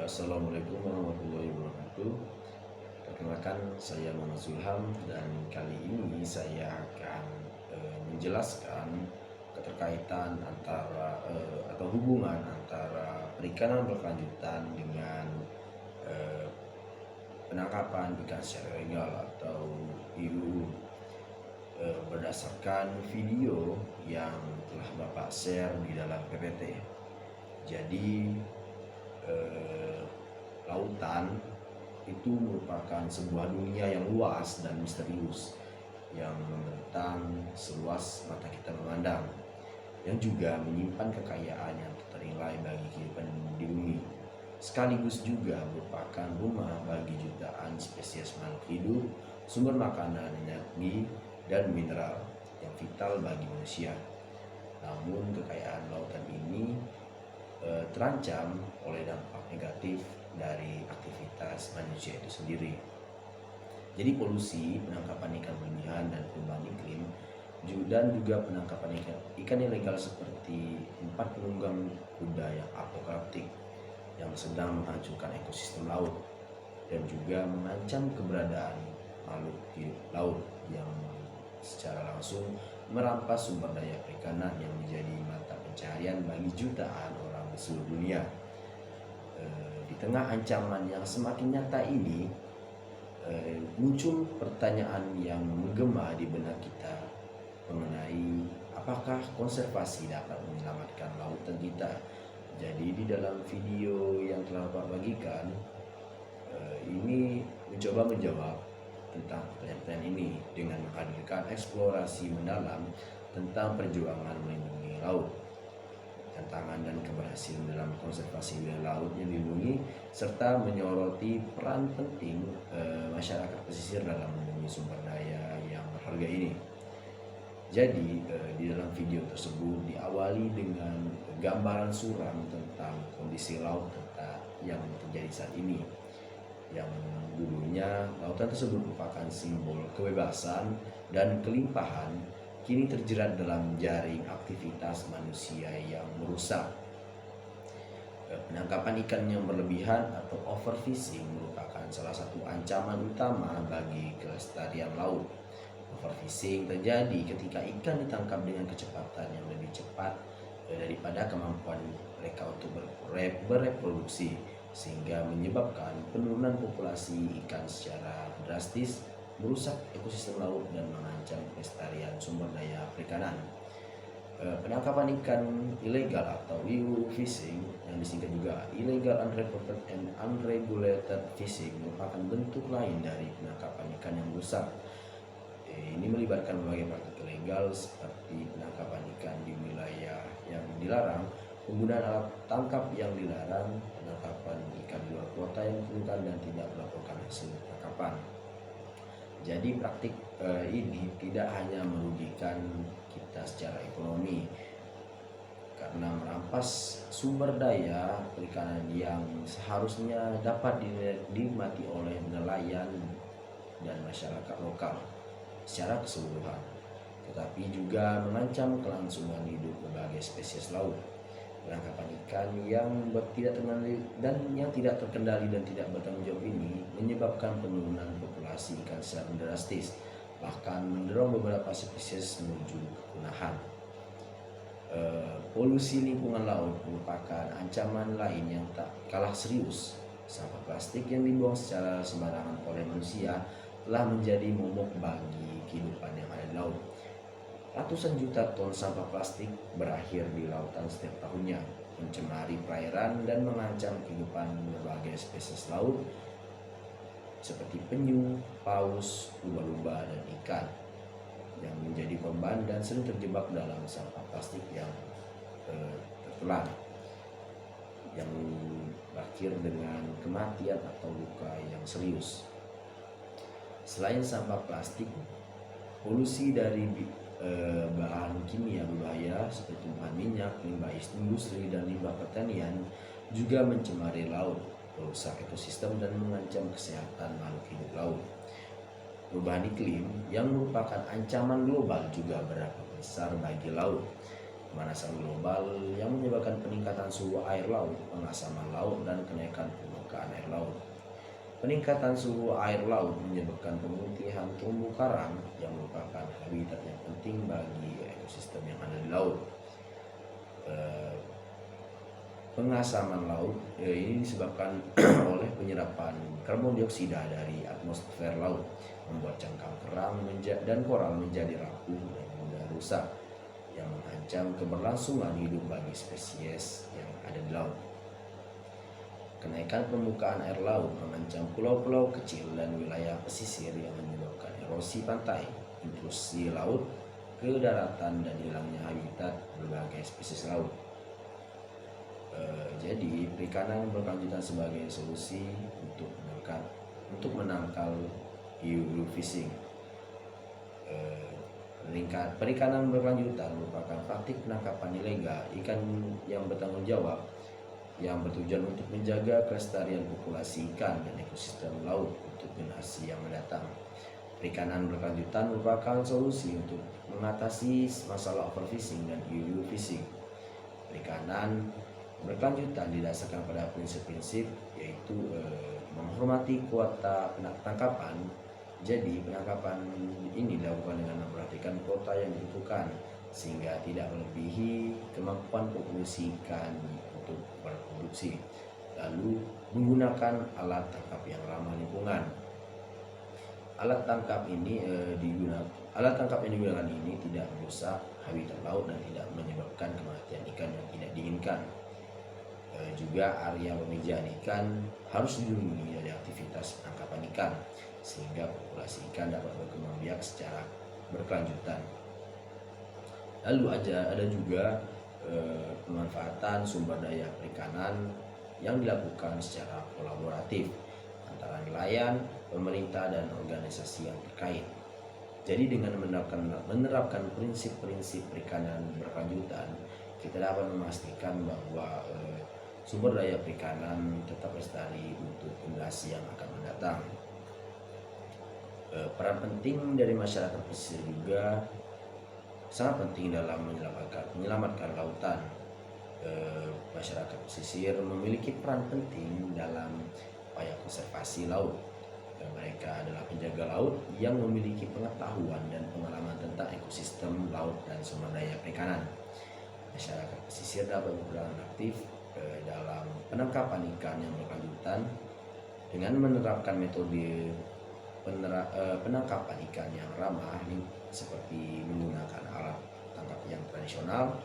Assalamualaikum warahmatullahi wabarakatuh. Perkenalkan, saya Muhammad Zulham dan kali ini saya akan menjelaskan keterkaitan antara atau hubungan antara perikanan berkelanjutan dengan eh, penangkapan ikan secara ilegal atau IUU berdasarkan video yang telah Bapak share di dalam PPT. Jadi lautan itu merupakan sebuah dunia yang luas dan misterius yang membentang seluas mata kita memandang, yang juga menyimpan kekayaan yang ternilai bagi kehidupan di bumi, sekaligus juga merupakan rumah bagi jutaan spesies makhluk hidup, sumber makanan, energi, dan mineral yang vital bagi manusia. Namun kekayaan lautan ini terancam oleh dampak negatif dari aktivitas manusia itu sendiri. Jadi polusi, penangkapan ikan berlebihan, dan perubahan iklim dan juga penangkapan ikan ilegal seperti empat penunggang kuda yang apokaliptik yang sedang menghancurkan ekosistem laut dan juga mengancam keberadaan makhluk hidup laut yang secara langsung merampas sumber daya perikanan yang menjadi mata pencaharian bagi jutaan orang di seluruh dunia. Di tengah ancaman yang semakin nyata ini, muncul pertanyaan yang menggema di benak kita mengenai apakah konservasi dapat menyelamatkan lautan kita. Jadi di dalam video yang telah Bapak bagikan, ini mencoba menjawab tentang pertanyaan ini dengan menghadirkan eksplorasi mendalam tentang perjuangan melindungi laut, tantangan dan keberhasilan dalam konservasi wilayah laut yang dilindungi, serta menyoroti peran penting masyarakat pesisir dalam melindungi sumber daya yang berharga ini. Jadi di dalam video tersebut diawali dengan gambaran suram tentang kondisi laut yang terjadi saat ini, yang dulunya lautan tersebut merupakan simbol kebebasan dan kelimpahan, kini terjerat dalam jaring aktivitas manusia yang merusak. Penangkapan ikan yang berlebihan atau overfishing merupakan salah satu ancaman utama bagi kelestarian laut. Overfishing terjadi ketika ikan ditangkap dengan kecepatan yang lebih cepat daripada kemampuan mereka untuk bereproduksi, sehingga menyebabkan penurunan populasi ikan secara drastis, merusak ekosistem laut dan mengancam kelestarian sumber daya perikanan. Penangkapan ikan ilegal atau IUU fishing, yang disingkat juga illegal, unreported and unregulated fishing, merupakan bentuk lain dari penangkapan ikan yang merusak. Ini melibatkan berbagai praktik ilegal seperti penangkapan ikan di wilayah yang dilarang, penggunaan alat tangkap yang dilarang, penangkapan ikan di luar kuota yang ditentukan, dan tidak melaporkan hasil tangkapan. Jadi praktik ini tidak hanya merugikan kita secara ekonomi karena merampas sumber daya perikanan yang seharusnya dapat dinikmati oleh nelayan dan masyarakat lokal secara keseluruhan, tetapi juga mengancam kelangsungan hidup berbagai spesies laut. Penangkapan ikan yang tidak terkendali dan tidak bertanggung jawab ini menyebabkan penurunan populasi ikan secara drastis, bahkan mendorong beberapa spesies menuju kepunahan. Polusi lingkungan laut merupakan ancaman lain yang tak kalah serius. Sampah plastik yang dibuang secara sembarangan oleh manusia telah menjadi momok bagi kehidupan yang ada di laut. Ratusan juta ton sampah plastik berakhir di lautan setiap tahunnya, mencemari perairan dan mengancam kehidupan berbagai spesies laut seperti penyu, paus, lumba-lumba, dan ikan yang menjadi korban dan sering terjebak dalam sampah plastik yang tertelan, yang berakhir dengan kematian atau luka yang serius. Selain sampah plastik, polusi dari bahan kimia berbahaya seperti bahan minyak, limbah industri, dan limbah pertanian juga mencemari laut, merusak ekosistem, dan mengancam kesehatan makhluk hidup laut. Perubahan iklim yang merupakan ancaman global juga berdampak besar bagi laut. pemanasan global yang menyebabkan peningkatan suhu air laut, pengasaman laut, dan kenaikan permukaan air laut. Peningkatan suhu air laut menyebabkan pemutihan terumbu karang yang merupakan habitat yang penting bagi ekosistem yang ada di laut. Pengasaman laut ini disebabkan oleh penyerapan karbon dioksida dari atmosfer laut, membuat cangkang kerang dan koral menjadi rapuh dan mudah rusak, yang mengancam keberlangsungan hidup bagi spesies yang ada di laut. Kenaikan permukaan air laut mengancam pulau-pulau kecil dan wilayah pesisir yang menyebabkan erosi pantai, intrusi laut ke daratan, dan hilangnya habitat berbagai spesies laut. Jadi perikanan berkelanjutan sebagai solusi untuk menangkal fishing. Perikanan berkelanjutan merupakan praktik penangkapan ilegal ikan yang bertanggung jawab yang bertujuan untuk menjaga kelestarian populasi ikan dan ekosistem laut untuk generasi yang mendatang. Perikanan berkelanjutan merupakan solusi untuk mengatasi masalah overfishing dan fishing. Perikanan berkelanjutan didasarkan pada prinsip-prinsip, yaitu menghormati kuota penangkapan. Jadi penangkapan ini dilakukan dengan memperhatikan kuota yang dibutuhkan sehingga tidak melebihi kemampuan populasi ikan untuk berproduksi. Lalu menggunakan alat tangkap yang ramah lingkungan. Alat tangkap yang digunakan ini tidak merusak habitat laut dan tidak menyebabkan kematian ikan yang tidak diinginkan. Juga area pemijahan ikan harus dilindungi dari aktivitas penangkapan ikan sehingga populasi ikan dapat berkembang biak secara berkelanjutan. Lalu ada juga pemanfaatan sumber daya perikanan yang dilakukan secara kolaboratif antara nelayan, pemerintah, dan organisasi yang terkait. Jadi dengan menerapkan prinsip-prinsip perikanan berkelanjutan, kita dapat memastikan bahwa sumber daya perikanan tetap lestari untuk generasi yang akan mendatang. Peran penting dari masyarakat pesisir juga sangat penting dalam menyelamatkan lautan. Masyarakat pesisir memiliki peran penting dalam upaya konservasi laut. Mereka adalah penjaga laut yang memiliki pengetahuan dan pengalaman tentang ekosistem laut dan sumber daya perikanan. Masyarakat pesisir dapat berperan aktif dalam penangkapan ikan yang berkelanjutan dengan menerapkan metode penangkapan ikan yang ramah seperti menggunakan alat tangkap yang tradisional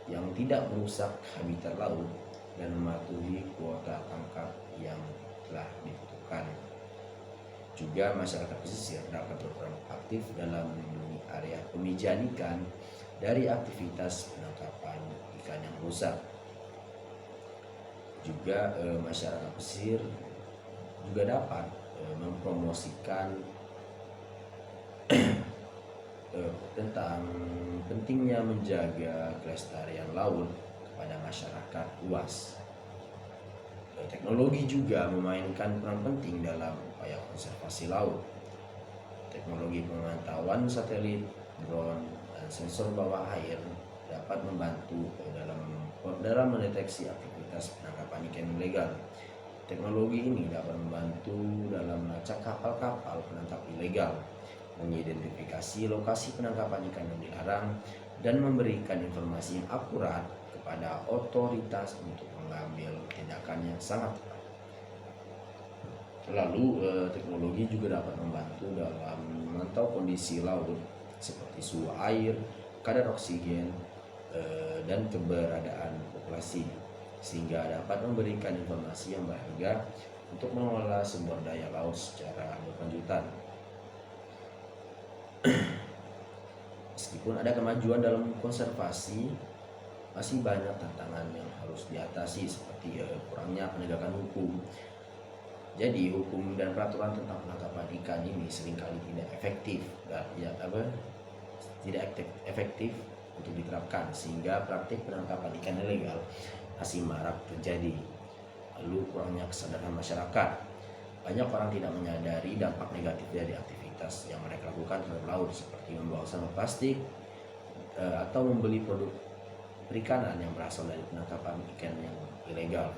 yang tidak merusak habitat laut dan mematuhi kuota tangkap yang telah ditentukan. Juga masyarakat pesisir dapat berperan aktif dalam melindungi area pemijahan ikan dari aktivitas penangkapan ikan yang rusak. Juga masyarakat pesisir juga dapat mempromosikan tentang pentingnya menjaga kelestarian laut kepada masyarakat luas. Teknologi juga memainkan peran penting dalam upaya konservasi laut. Teknologi pemantauan satelit, drone, dan sensor bawah air dapat membantu dalam mendeteksi aktivitas penangkapan ikan ilegal. Teknologi ini dapat membantu dalam melacak kapal-kapal penangkap ilegal, mengidentifikasi lokasi penangkapan ikan yang dilarang, dan memberikan informasi yang akurat kepada otoritas untuk mengambil tindakan yang sangat tepat. Lalu teknologi juga dapat membantu dalam memantau kondisi laut seperti suhu air, kadar oksigen, dan keberadaan populasi, sehingga dapat memberikan informasi yang berharga untuk mengelola sumber daya laut secara berkelanjutan. Meskipun ada kemajuan dalam konservasi, masih banyak tantangan yang harus diatasi seperti kurangnya penegakan hukum. Jadi hukum dan peraturan tentang penangkapan ikan ini seringkali tidak efektif untuk diterapkan, sehingga praktik penangkapan ikan ilegal masih marak terjadi. Lalu kurangnya kesadaran masyarakat. Banyak orang tidak menyadari dampak negatif dari aktivitas yang mereka lakukan terhadap laut, seperti membuang sampah plastik, atau membeli produk perikanan yang berasal dari penangkapan ikan yang ilegal.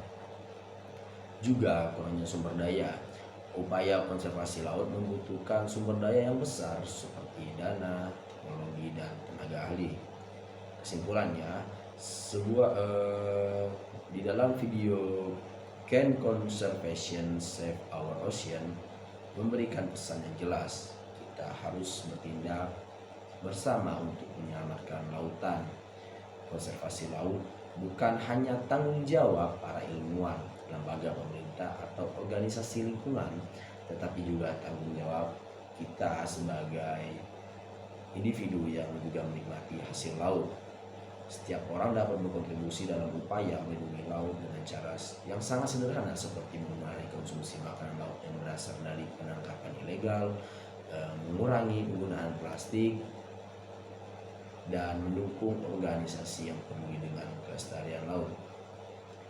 Juga kurangnya sumber daya. Upaya konservasi laut membutuhkan sumber daya yang besar seperti dana, teknologi, dan tenaga ahli. Kesimpulannya, di dalam video Can Conservation Save Our Ocean memberikan pesan yang jelas. Kita harus bertindak bersama untuk menyelamatkan lautan. Konservasi laut bukan hanya tanggung jawab para ilmuwan, lembaga pemerintah, atau organisasi lingkungan, tetapi juga tanggung jawab kita sebagai individu yang juga menikmati hasil laut. Setiap orang dapat berkontribusi dalam upaya melindungi laut dengan cara yang sangat sederhana, seperti mengurangi konsumsi makanan laut yang berasal dari penangkapan ilegal, mengurangi penggunaan plastik, dan mendukung organisasi yang peduli dengan kelestarian laut.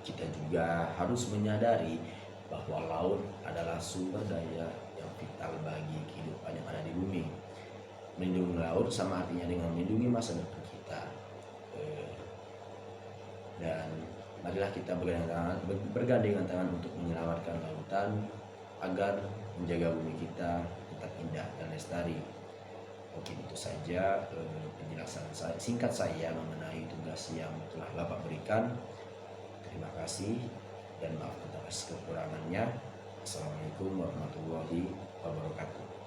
Kita juga harus menyadari bahwa laut adalah sumber daya yang vital bagi kehidupan yang ada di bumi. Melindungi laut sama artinya dengan melindungi masa depan kita. Dan marilah kita bergandengan tangan untuk menyelamatkan lautan agar menjaga bumi kita tetap indah dan lestari. Mungkin itu saja penjelasan singkat saya mengenai tugas yang telah Bapak berikan. Terima kasih dan maaf atas kekurangannya. Assalamualaikum warahmatullahi wabarakatuh.